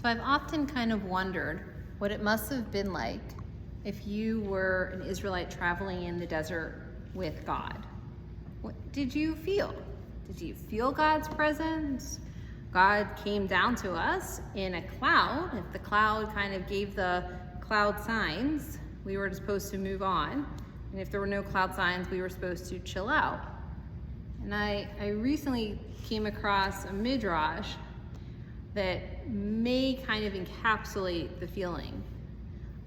So I've often kind of wondered what it must have been like if you were an Israelite traveling in the desert with God. What did you feel? Did you feel God's presence? God came down to us in a cloud. If the cloud kind of gave the cloud signs, we were supposed to move on. And if there were no cloud signs, we were supposed to chill out. And I recently came across a midrash that may kind of encapsulate the feeling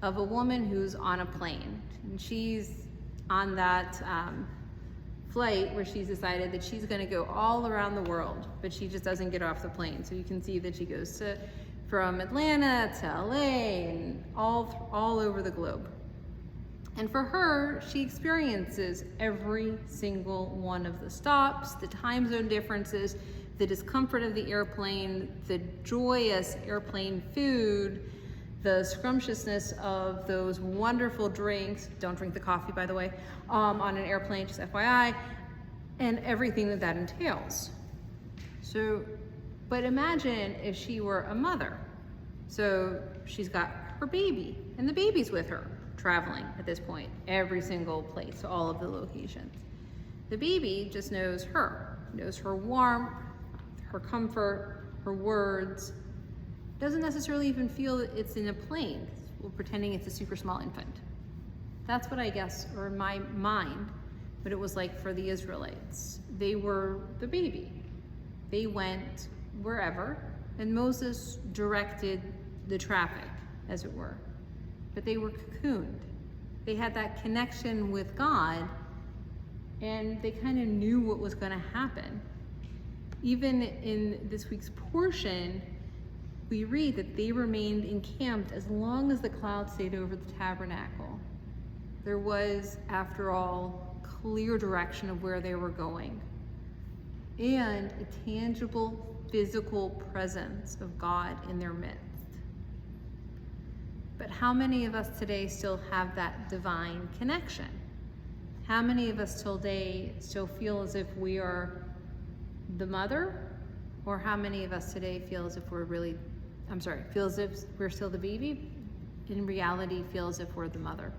of a woman who's on a plane. And she's on that flight where she's decided that she's going to go all around the world, but she just doesn't get off the plane. So you can see that she goes from Atlanta to LA and all over the globe. And for her, she experiences every single one of the stops, the time zone differences, the discomfort of the airplane, the joyous airplane food, the scrumptiousness of those wonderful drinks. Don't drink the coffee, by the way, on an airplane, just FYI, and everything that entails. So, but imagine if she were a mother. So she's got her baby, and the baby's with her, traveling at this point, every single place, to all of the locations. The baby just knows her warmth, her comfort, her words. Doesn't necessarily even feel that it's in a plane. We're pretending it's a super small infant. That's what I guess, or in my mind, what it was like for the Israelites. They were the baby. They went wherever, and Moses directed the traffic, as it were. But they were cocooned. They had that connection with God, and they kind of knew what was going to happen. Even in this week's portion, we read that they remained encamped as long as the cloud stayed over the tabernacle. There was, after all, clear direction of where they were going, and a tangible, physical presence of God in their midst. But how many of us today still have that divine connection? How many of us today still feel as if we are the mother? Or how many of us today feel as if feel as if we're still the baby, in reality feel as if we're the mother?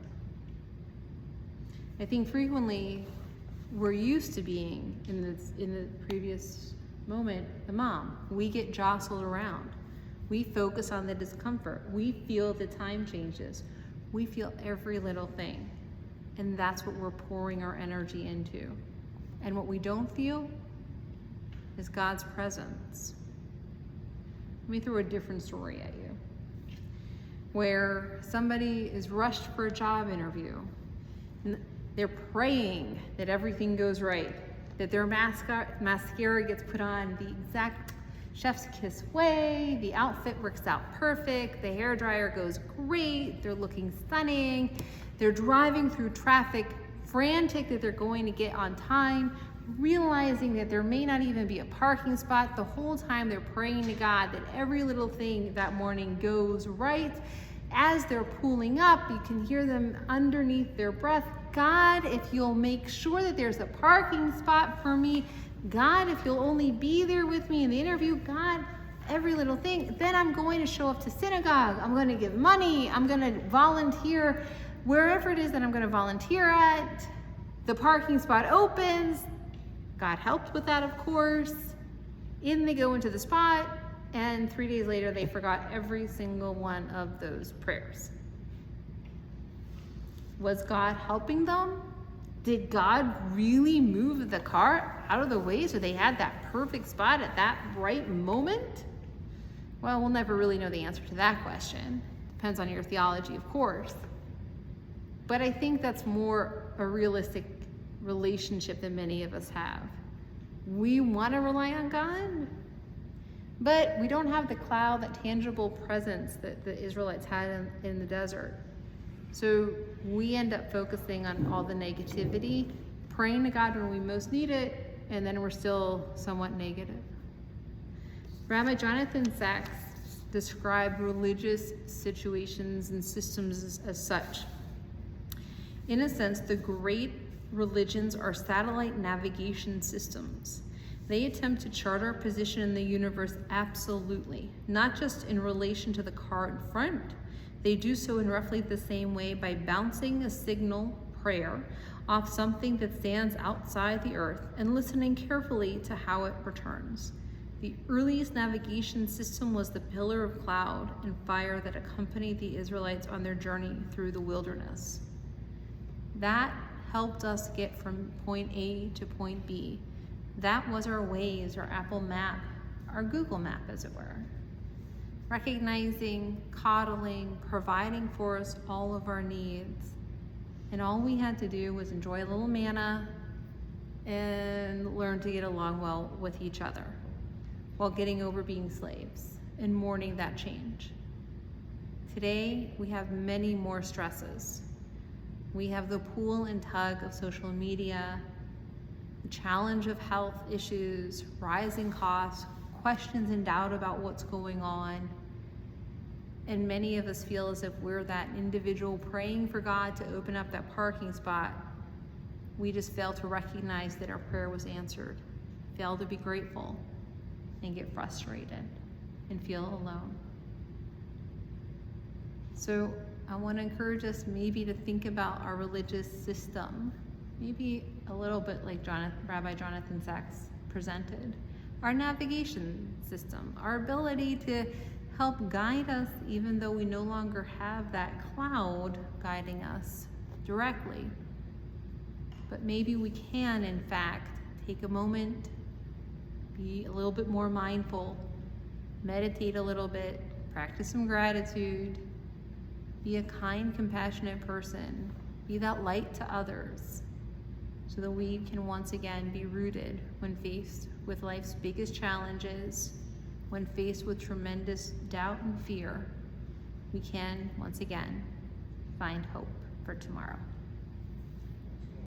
I think frequently we're used to being, in the previous moment, the mom. We get jostled around. We focus on the discomfort. We feel the time changes. We feel every little thing. And that's what we're pouring our energy into. And what we don't feel is God's presence. Let me throw a different story at you, where somebody is rushed for a job interview, and they're praying that everything goes right, that their mascara gets put on the exact chef's kiss way, the outfit works out perfect, the hairdryer goes great, they're looking stunning, they're driving through traffic, frantic that they're going to get on time, realizing that there may not even be a parking spot. The whole time they're praying to God that every little thing that morning goes right. As they're pulling up, you can hear them underneath their breath, God, if you'll make sure that there's a parking spot for me, God, if you'll only be there with me in the interview, God, every little thing, then I'm going to show up to synagogue, I'm going to give money, I'm going to volunteer wherever it is that I'm going to volunteer at. The parking spot opens. God helped with that, of course. In they go into the spot, and 3 days later, they forgot every single one of those prayers. Was God helping them? Did God really move the car out of the way so they had that perfect spot at that right moment? Well, we'll never really know the answer to that question. Depends on your theology, of course. But I think that's more a realistic relationship that many of us have. We want to rely on God, but we don't have the cloud, that tangible presence that the Israelites had in the desert. So we end up focusing on all the negativity, praying to God when we most need it, and then we're still somewhat negative. Rabbi Jonathan Sacks described religious situations and systems as such. In a sense, the great religions are satellite navigation systems They attempt to chart our position in the universe absolutely, not just in relation to the car in front. They do so in roughly the same way by bouncing a signal prayer off something that stands outside the earth and listening carefully to how it returns. The earliest navigation system was the pillar of cloud and fire that accompanied the Israelites on their journey through the wilderness. That helped us get from point A to point B. That was our Waze, our Apple Map, our Google Map, as it were. Recognizing, coddling, providing for us all of our needs. And all we had to do was enjoy a little manna and learn to get along well with each other while getting over being slaves and mourning that change. Today, we have many more stresses. We have the pull and tug of social media, the challenge of health issues, rising costs, questions and doubt about what's going on. And many of us feel as if we're that individual praying for God to open up that parking spot. We just fail to recognize that our prayer was answered, fail to be grateful, and get frustrated and feel alone. So I want to encourage us maybe to think about our religious system, maybe a little bit like Rabbi Jonathan Sacks presented. Our navigation system, our ability to help guide us even though we no longer have that cloud guiding us directly. But maybe we can, in fact, take a moment, be a little bit more mindful, meditate a little bit, practice some gratitude, be a kind, compassionate person, be that light to others, so that we can once again be rooted when faced with life's biggest challenges, when faced with tremendous doubt and fear. We can, once again, find hope for tomorrow.